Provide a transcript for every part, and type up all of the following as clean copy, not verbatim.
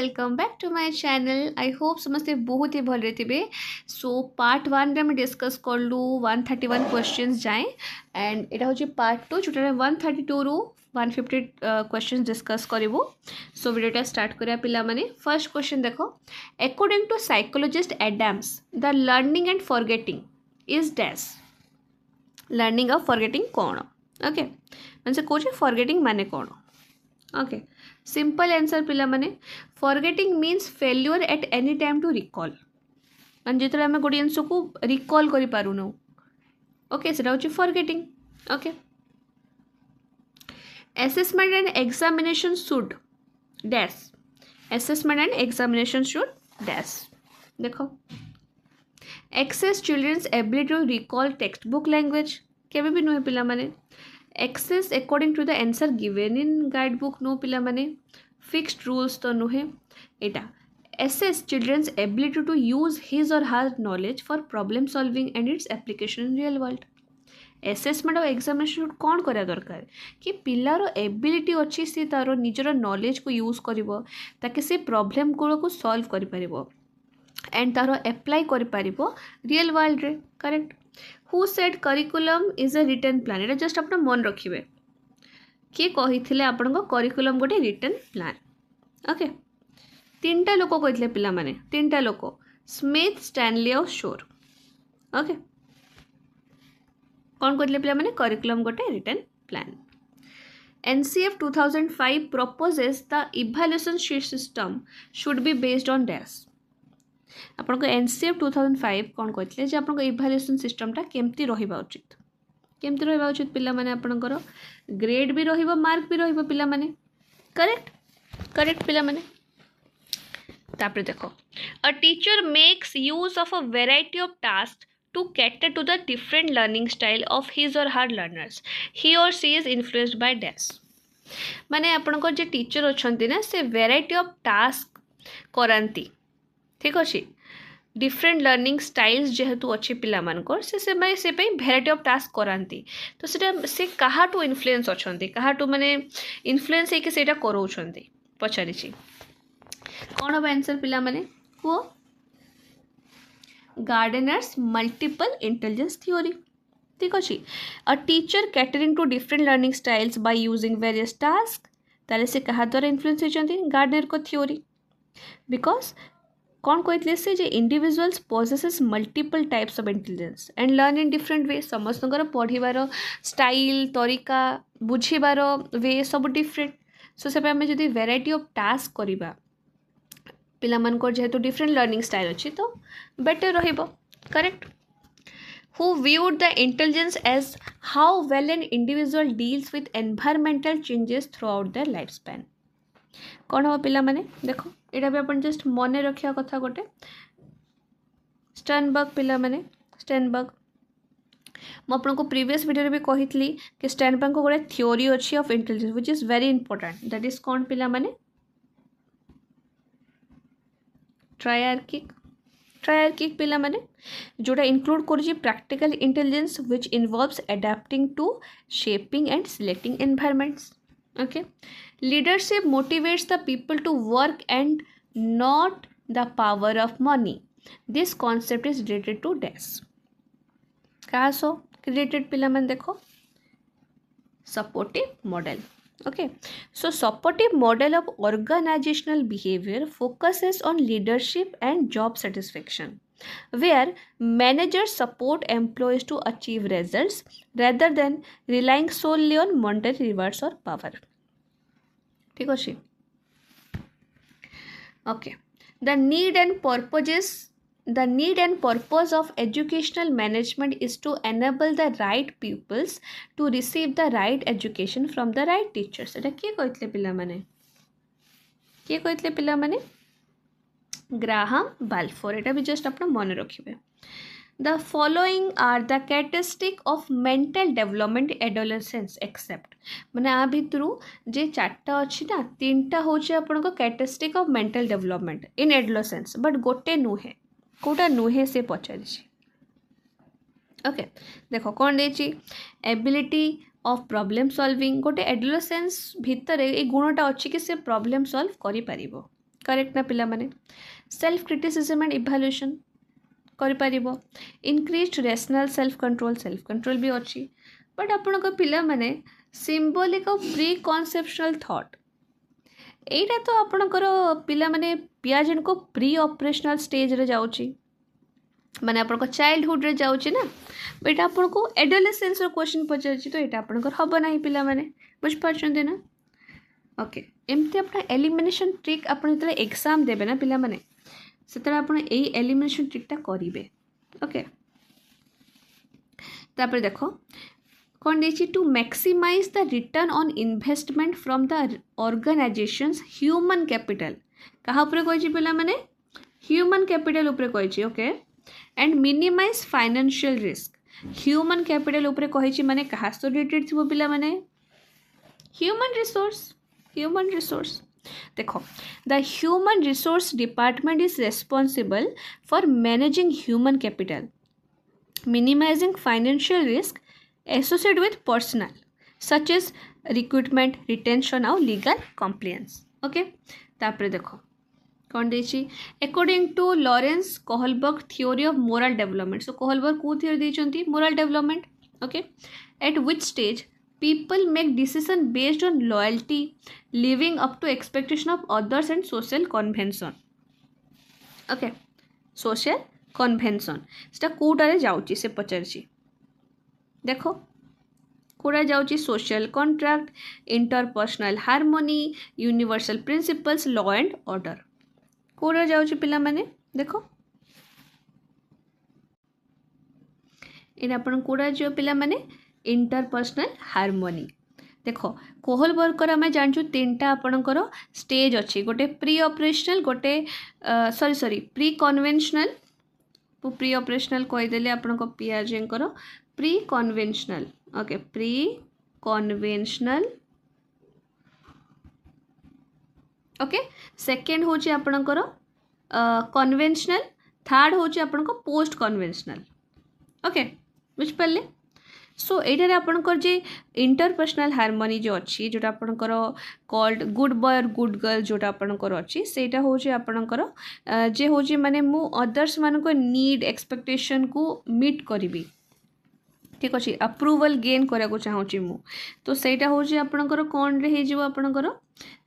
Welcome back to my channel. I hope समस्ते बहुत ही भल थे। सो पार्ट 1 रे डिस्कस कलु 131 क्वेश्चंस जाए एंड यहाँ हूँ पार्ट 2 जोटा 132 रु 150 क्वेश्चंस डिस्कस करूँ। सो वीडियोटा स्टार्ट करा पिला माने। फर्स्ट क्वेश्चन देखो, according to psychologist Adams the learning and forgetting is dash. Learning और फॉरगेटिंग कौन? ओके मैंने से कौन फॉरगेटिंग माने कौन? ओके सिंपल आंसर पिला माने forgetting means failure at any time to recall. माने जो आम गोटे जिन को रिकॉल करि पारुनो, ओके सेटा होची forgetting. Okay assessment and examination should dash. Assessment and examination should dash. देखो access children's ability to recall text book language केबे भी नुहे पिला माने। Access according to the answer given in guide book नो पिला माने। फिक्स्ड रूल्स तो नुहे एटा। assess children's ability to use his or her knowledge for problem solving and its application in real world। Assessment और एग्जामिनेशन कौन करा दरकार कि पिलार एबिलिटी अच्छी सी तार निजर नॉलेज को यूज करिवो ताकि से प्रॉब्लम को सॉल्व करि परिबो एंड तार अप्लाई करि परिबो रियल वर्ल्ड रे। Correct. Who said curriculum is a written plan. एटा जस्ट अपन मन रखिबे किए कही आपण करिकुलम गोटे रिटन प्लान। ओके तीनटा लोक कहते पिला माने, तीनटा लोक स्मिथ स्टैनली और शोर। ओके कौन कहते पिला माने करिकुलम गोटे written plan. NCF 2005 proposes the evaluation system should be based on dash। आपन को NCF 2005 कौन कहते जे आपन को इवैल्यूएशन सिस्टमटा केमती रहिबा उचित, केमती रहिबा उचित पिला माने आपनकर ग्रेड भी रहिबो मार्क भी रहिबो पिला माने। करेक्ट करेक्ट पिला माने। तापर देखो a teacher makes use of a variety of task to cater to the different learning style of his or her learners. He or she is influenced by dash. माने आपनकर जे टीचर अछंती ना से variety of task करांती, ठीक अच्छे। Different learning styles जेहेतु अच्छे पिला मानकर से भेराइटी ऑफ टास्क करांती तो से काहाटू इन्फ्लुएंस अछंती, काहाटू माने इन्फ्लुएंस होइके सेटा करौछंती पचारिछि। कौन हम आंसर पिला माने को गार्डनर्स मल्टीपल इंटेलिजेंस थ्योरी, ठीक अच्छे। A teacher catering to different learning styles by using various task ताले से कहा द्वारा इन्फ्लुएंस होचंती गार्डनर को थ्योरी। बिकॉज कौन कहते से जे individuals possesses multiple types of intelligence and learn in different way. समस्तଙ୍କର पढ़िबार स्टाइल तरीका बुझिबार वे सब डिफरेंट। सो से आम जदि वेराइटी ऑफ टास्क करिबा पिला मानकर जेहेतु डिफरेंट लर्निंग स्टाइल अच्छी तो बेटर रहिबो। Correct. Who viewed the intelligence as how well an individual deals with environmental changes throughout their life span. कौन हम पिला माने देखो यहाँ भी अपन जस्ट मन रखा कथा गोटे स्टर्नबर्ग पिला माने। स्टर्नबर्ग मुझे आपको प्रीवियस वीडियो भी कही कि स्टर्नबर्ग को गोटे थ्योरी अच्छी of intelligence which is very important. That is कौन पिला माने ट्रायर्किक। ट्रायर्किक पिला माने जोटा इंक्लूड करुछि practical intelligence which involves adapting to shaping and selecting environments. Okay, leadership motivates the people to work and not the power of money. This concept is related to dash। कहाँ सो related पिला मन देखो supportive model। Okay, so supportive model of organizational behavior focuses on leadership and job satisfaction, where managers support employees to achieve results rather than relying solely on monetary rewards or power। ठीक अच्छे। Okay the need and purpose of educational management is to enable the right peoples to receive the right education from the right teachers. एटा किए कहते पिला माने, किए कहते पिला माने ग्राहम बाल्फोर। एटा भी जस्ट अपन मन रखिबे। The following are the characteristic of mental development adolescence except। माने आ भितरु जे चारटा अच्छी ना तीनटा होचे आपण को characteristic of mental development in adolescence but गोटे नुहे कोटा नुहे से पचारिछि। ओके देखो कौन देछि एबिलिटी ऑफ प्रॉब्लम सॉल्विंग। गोटे एडोलेसेंस भितर ए गुणटा अच्छी कि से प्रॉब्लम सॉल्व करि परिबो। करेक्ट ना पिला माने सेल्फ क्रिटिसिज्म एंड इवैल्यूएशन करि परिबो इंक्रीज्ड रेशनल सेल्फ कंट्रोल भी अच्छी बट आपण को पिला माने symbolic of pre conceptional thought एटा तो आपणकर पिला माने पियाजेन को प्री ऑपरेशनल स्टेज रे जाउची माने आपन को चाइल्डहुड रे जाउची ना बेटा आपन को एडोलेसेंस रो क्वेश्चन पचारची तो एटा आपनकर हबो नाही पिला माने बुझ पाछन ना ओके एमती अपना एलिमिनेशन ट्रिक आपन जतले एग्जाम देबे ना पिला माने सेतले आपन एई एलिमिनेशन ट्रिकटा करिवे ओके तापर देखो कौन देछि to maximise the return on investment from the organisation's human capital कहा ऊपर कहिछि पिला माने ह्यूमन कैपिटल ऊपर कहिछि okay and minimise financial risk human capital ऊपर कहिछि माने कहा सो रिलेटेड थिबो पिला माने ह्यूमन रिसोर्स देखो the human resource department is responsible for managing human capital minimizing financial risk associated with personnel such as recruitment retention और legal compliance okay तापरे देखो कौन देछि according to Lawrence Kohlberg theory of moral development so Kohlberg को theory देछंती moral development okay at which stage people make decision based on loyalty living up to expectation of others and social convention okay social convention सेटा कोटारे जाउची से पचारची देखो कोटा जाउची social contract interpersonal harmony universal principles law and order कोटा जाउची पिला माने देखो इन अपन कोटा जो पिला माने इंटरपर्सनल हार्मोनी देखो कोहलबर्गर आम जानचु तीनटा आपणकर स्टेज अच्छी गोटे प्री ऑपरेशनल गोटे sorry pre conventional pre operational कहीदेले आपण को पियाजेंकर pre conventional okay pre conventional okay second होची आपणकर कन्वेंशनल थर्ड होची आपण को पोस्ट कन्वेंशनल ओके बुझ पाले सो एटारे आपणकर जे इंटरपर्सनल हार्मोनी जो अच्छी जोटा आपणकर कॉल्ड गुड बॉय और गुड गर्ल जोटा आपणकर अच्छी सेटा होची आपणकर जे होची माने मु अदर्स मान को नीड एक्सपेक्टेशन को मीट करिवि ठीक अच्छे अप्रूवल गेन करा को चाहूँगी मु तो सेटा होची आपणकर कोन रे हे जिवो आपणकर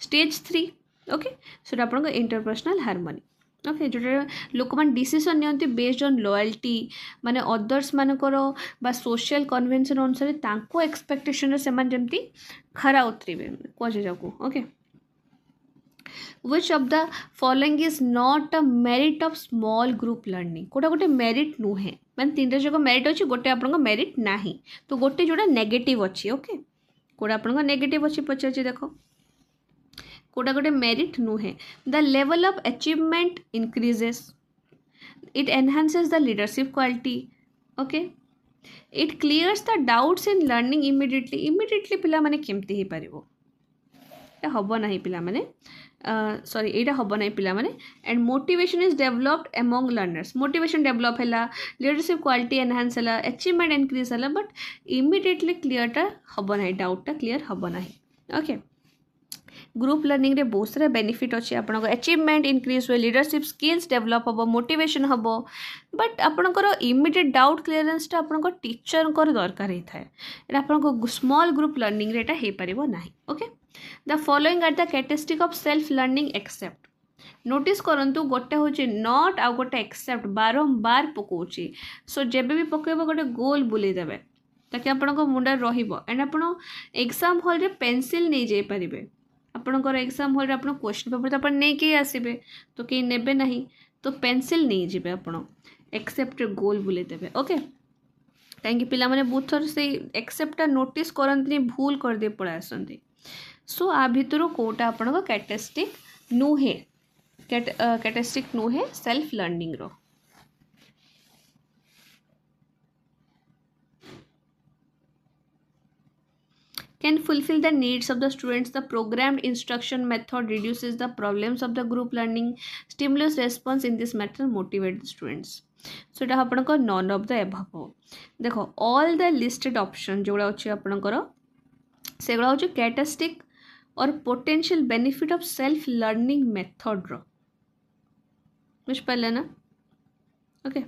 स्टेज 3 ओके सेटा आपणकर इंटरपर्सनल हार्मोनी ओके जोटा लोक मान डिसीजन नियंती बेस्ड ऑन लॉयल्टी माने अदर्स मानकर बा सोशल कन्वेंशन अनुसार तांको एक्सपेक्टेशन से मान जमती खरा उतरिबे कोजे जाको okay which of the following is not a merit of small group learning कोटा गोटे मेरिट नुहे माने तीनटा जक मेरिट अछि गोटे आपन मेरिट नाही तो गोटे जोटा नेगेटिव अछि ओके कोटा आपन नेगेटिव अछि पछे देखो कोटा गोटे मेरिट नुहे the level of achievement increases it enhances the leadership quality okay it clears the doubts in learning immediately पिला माने केमती हे परिबो एटा हबो नाही पिला माने सॉरी एटा हबो नाही पिला माने and motivation is developed among learners motivation develop हैला लीडरशिप क्वालिटी एनहांस हैला अचीवमेंट इंक्रीज हैला बट इमिडिएटली क्लियरटा हबो नाही डाउटटा क्लियर हबो नाही ओके ग्रुप लर्निंग रे बहुत सारा बेनिफिट अच्छे आपन अचीवमेंट इंक्रीज हुए लीडरशिप स्किल्स डेवलप हम मोटिवेशन हम बट आपनकर इमिडिएट डाउट क्लीयरेंस आपन टीचर दरकार होता है आपन स्मॉल ग्रुप लर्निंग रे हे परिबो नाही okay the following are the characteristic of self learning except notice करंतु गोटे होची नॉट आ गोटे एक्सेप्ट बारंबार पकोची सो जेबे भी पकेबो गोटे गोल बुले देबे ताकि आपन मुंडा रहिबो एंड आपन एग्जाम हॉल रे पेंसिल नहीं जाई परिबे आपनकर एग्जाम हॉल रे आपन क्वेश्चन पेपर तो अपन नहीं के आसीबे तो के नेबे नहीं तो पेंसिल नहीं जिबे आपन एक्सेप्ट गोल बुले देबे ओके कहीं पिला माने बहुत थर से एक्सेप्ट नोटिस करंतनी भूल कर दे पड़ा आसंती सो आ भितर कोटा आपन को कैरेक्टरिस्टिक नुहे कैरेक्टरिस्टिक नुहे सेल्फ लर्निंग रो can fulfill the needs of the students. The programmed instruction method reduces the problems of the group learning. Stimulus response in this method motivate the students. So it is none of the above. देखो all the listed option जोड़ा अच्छे आपनकर सेगुड़ा होचे characteristic और potential benefit of self learning method रो बुझिपारे ना okay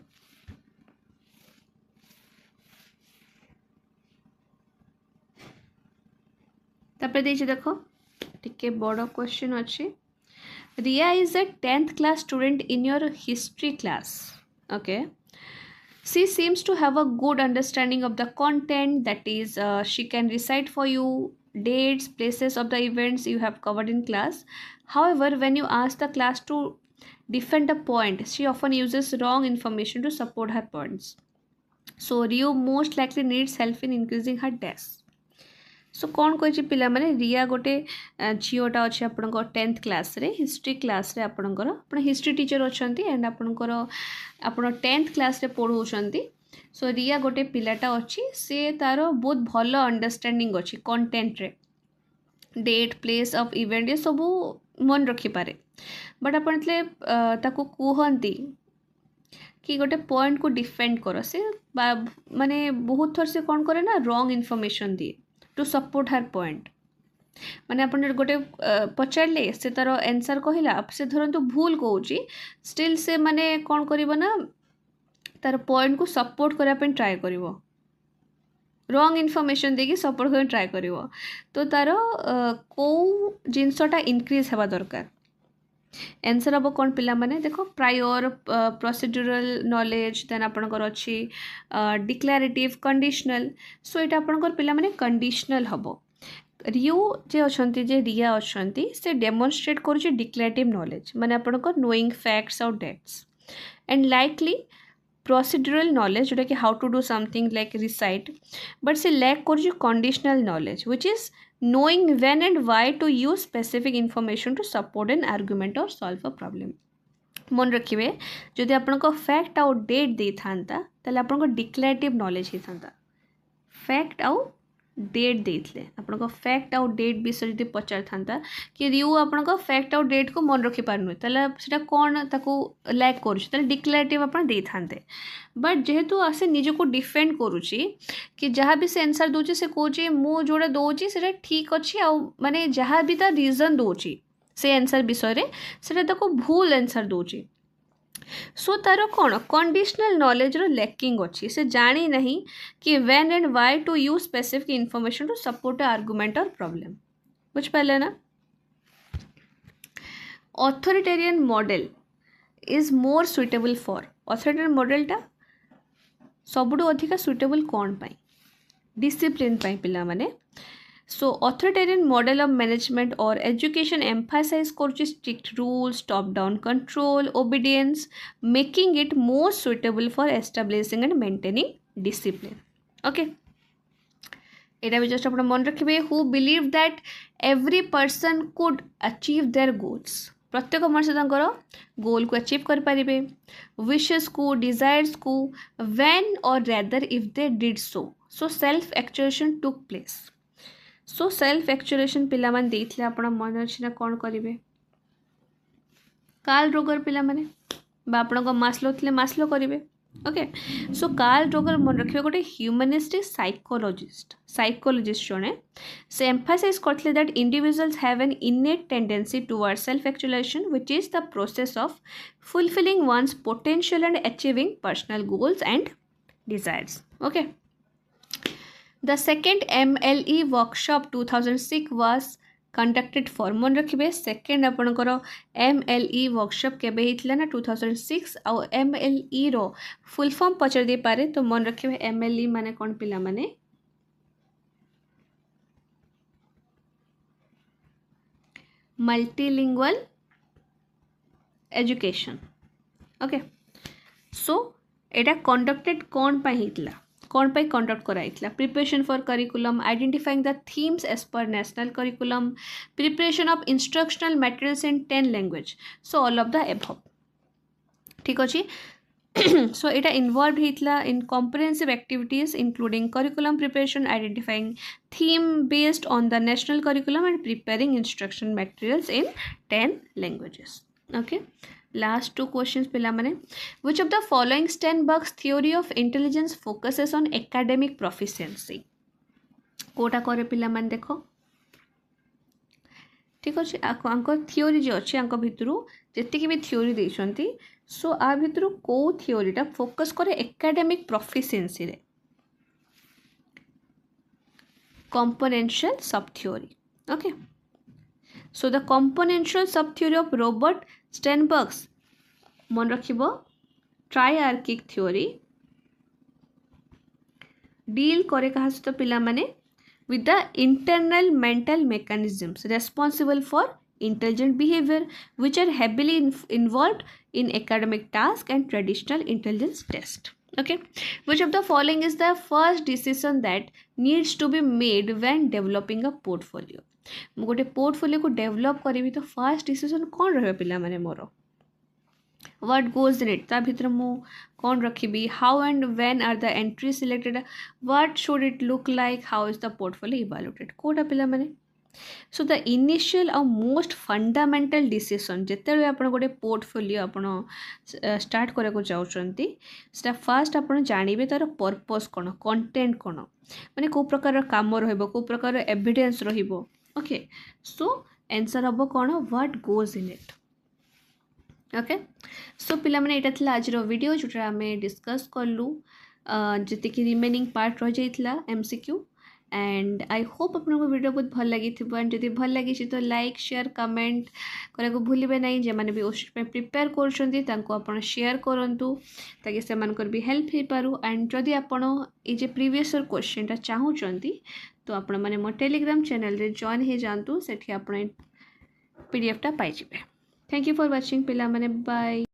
तापर देछि देखो टिके बड़ क्वेश्चन अच्छी Ria is a 10th class student in your history class. Okay. She seems to have a good understanding of the content, that is, she can recite for you dates, places of the events you have covered in class. However, when you ask the class to defend a point, she often uses wrong information to support her points. So, Rio most likely needs help in increasing her desk. सो कौन कही पिला माने रिया गोटे zeta अच्छे आपण 10th class रे history class रे आपणकर आपण हिस्ट्री टीचर अच्छी एंड आपणकर आपण 10th क्लास रे पढ़ाउछंती सो रिया गोटे पिलाटा अच्छी से तार बहुत भल अंडरस्टैंडिंग अच्छी कंटेंट रे डेट प्लेस ऑफ इवेंट ये सब मन रखी पारे बट आपण ताको कहती कि गोटे पॉइंट को डिफेंड कर से माने बहुत थर से कौन करे ना रॉन्ग इनफॉरमेशन दिए टू सपोर्ट हर पॉइंट माने अपन गोटे पचारे से तार आंसर कहला से धरतु भूल कहूँ स्टिल से माने कौन करिवो ना तार पॉइंट को सपोर्ट करने ट्राए करिवो रॉन्ग इनफॉरमेशन देकी सपोर्ट करने ट्राए करिवो तो तार को जिनसटा इंक्रीज हेबा दरकार आंसर हम कौन पिला माने देखो प्रायर प्रोसीड्यूरल नॉलेज देन आपणकर अच्छी डिक्लेरेटिव कंडीशनल सो ये आपणकर पिला माने कंडीशनल हम रियो जे अच्छी जे रिया अच्छी से डेमोन्स्ट्रेट करुँचे डिक्लेरेटिव नॉलेज माने आपणकर knowing facts or dates and likely procedural knowledge जोटा कि how to do something like recite but say lack कर conditional knowledge which is knowing when and why to use specific information to support an argument or solve a problem मन रखिए जदि आपन fact आउ date दे था ताले आपन declarative knowledge ही था फैक्ट आउ डेट देते आपन फैक्ट आउ डेट विषय जब पचार था कि रियू आपन फैक्ट आउ डेट को मन रखी पारनु से कौन ताको लैक कर डिक्लेरेटिव आप दे था बट जेहेतु आसे निज को डिफेंड करुच्ची कि जहाँ भी से आंसर दूची से कहे मु जोड़ा दूची से ठीक अच्छी आ माने जहाँ भी तार रीजन दूची से आंसर विषय से भूल आंसर दूची सो तार कौन कंडीशनल नॉलेज रो लैकिंग अच्छी से जानी नहीं कि when and why to use specific information to support argument और प्रॉब्लम बुझ पारे ना authoritarian model is more suitable for authoritarian मॉडलटा सबुठु अधिक सुइटेबल कौन पाई डिसिप्लिन पाई पिला माने so authoritarian model of management और एजुकेशन एम्फासाइज कर strict rules top down control obedience making it more suitable for establishing and maintaining discipline okay यहाँ भी जस्ट आप मन रखिए who believe that every person could achieve their goals प्रत्येक मनुष्य गोल को अचीव करें विशेस को डिजायर्स को व्हेन और rather if they did so self actuation took place so self actuation पिला माने देथिले आपण मन अछि ना कोन करिवे कार्ल रोगर पिला माने बा आपण को मास्लो थिले मास्लो करिवे ओके सो कार्ल रोगर मन रखिवे गोटे ह्यूमनिस्टिक साइकोलॉजिस्ट जने से एम्फासाइज करथिले that individuals have an innate tendency toward self actualization which is the process of fulfilling one's potential and achieving personal goals and desires okay The second MLE workshop 2006 was conducted for मन रखिए second आपणकर MLE workshop केबे हितला ना 2006 आ MLE रो full form पचार दे पारे तो मन रखिए MLE माने कौन पिला माने मल्टीलिंगुअल एजुकेशन ओके सो एटा कंडक्टेड कौन पाई हितला कौन पाई कंडक्ट कराइला preparation for curriculum identifying the themes as per national curriculum preparation of instructional materials in 10 language so all of the above ठीक अच्छे सो यहाँ इनवॉल्व होता in comprehensive activities including curriculum preparation identifying theme based on the national curriculum and preparing instruction materials in 10 languages okay Last two questions पिला माने which of the following Steinberg's theory of intelligence focuses on academic proficiency Kota करे पिला माने देखो ठीक अच्छे theory जो अच्छे भितर जी भी थ्योरी देती सो आ भितर कौ थ्योरीटा फोकस करे एकेडमिक प्रोफिशिएंसी रे componential subtheory. Okay, so the componential subtheory of Robert Sternberg's मन रखिबो triarchic theory deal करे कहा सहित पिला माने with the internal mental mechanisms responsible for intelligent behavior which are heavily involved in academic tasks and traditional intelligence test. Okay, which of the following is the first decision that needs to be made when developing a portfolio? मु गोटे portfolio को develop करी तो first decision कौन रहे पिला माने मोर what goes in it ता भितर मु कौन रखिबी how and when are the entries selected what should it look like how is the portfolio evaluated कोटा पिला माने so the initial uh most fundamental decision जिते आप गोटे पोर्टफोलियो आप स्टार्ट करने चाहते से फास्ट आप जानवे तार पर्पस कौन कंटेंट कौन माने को प्रकार काम रो प्रकार एविडेंस ओके सो आंसर हम कौन what goes in it okay so पिला माने एटा थिला आज वीडियो जोटा आम डिस्कस कलु जी रिमेनिंग पार्ट रही जाइए एमसीक्यू एंड आई होप आपको वीडियो बहुत भल लगी एंड जब भल लगी तो लाइक शेयर कमेंट करने को भूलिए ना जो मैंने भी ओस्टेट प्रिपेयर कर शेयर करूँ ताकि से भी हेल्प हो पारू एंड जदि आपण ये प्रीवियस क्वेश्चन चाहूँगी तो आपण मैंने मो टेलीग्राम चैनल रे जॉइन हो जातु से पीडीएफ टा पाइबे थैंक यू फॉर वाचिंग पिला माने बाय।